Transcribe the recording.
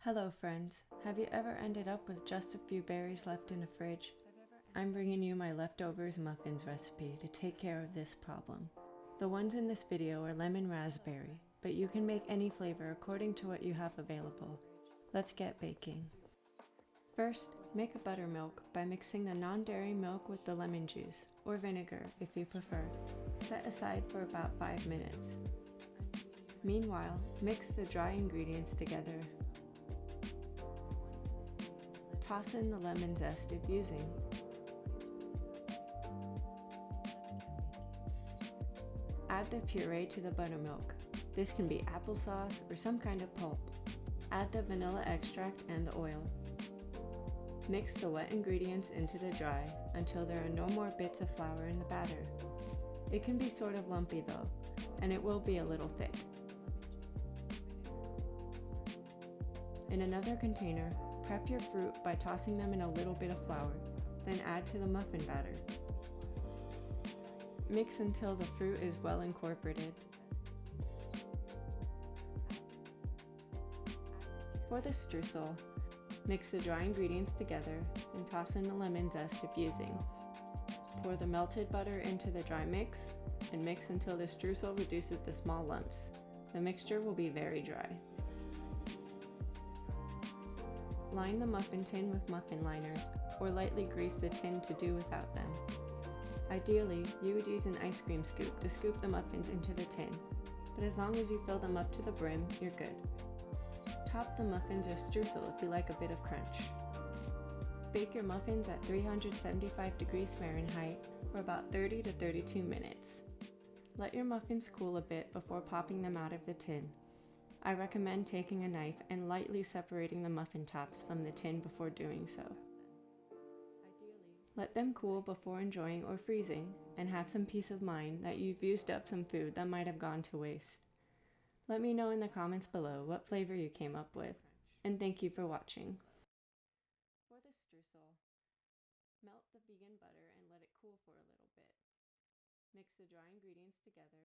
Hello friends, have you ever ended up with just a few berries left in the fridge? I'm bringing you my leftovers muffins recipe to take care of this problem. The ones in this video are lemon raspberry, but you can make any flavor according to what you have available. Let's get baking. First, make a buttermilk by mixing the non-dairy milk with the lemon juice, or vinegar if you prefer. Set aside for about 5 minutes. Meanwhile, mix the dry ingredients together. Toss in the lemon zest if using. Add the puree to the buttermilk. This can be applesauce or some kind of pulp. Add the vanilla extract and the oil. Mix the wet ingredients into the dry until there are no more bits of flour in the batter. It can be sort of lumpy though, and it will be a little thick. In another container, prep your fruit by tossing them in a little bit of flour, then add to the muffin batter. Mix until the fruit is well incorporated. For the streusel, mix the dry ingredients together and toss in the lemon zest if using. Pour the melted butter into the dry mix and mix until the streusel reduces to small lumps. The mixture will be very dry. Line the muffin tin with muffin liners, or lightly grease the tin to do without them. Ideally, you would use an ice cream scoop to scoop the muffins into the tin, but as long as you fill them up to the brim, you're good. Top the muffins or streusel if you like a bit of crunch. Bake your muffins at 375 degrees Fahrenheit for about 30 to 32 minutes. Let your muffins cool a bit before popping them out of the tin. I recommend taking a knife and lightly separating the muffin tops from the tin before doing so. Let them cool before enjoying or freezing, and have some peace of mind that you've used up some food that might have gone to waste. Let me know in the comments below what flavor you came up with, and thank you for watching. For the streusel, melt the vegan butter and let it cool for a little bit. Mix the dry ingredients together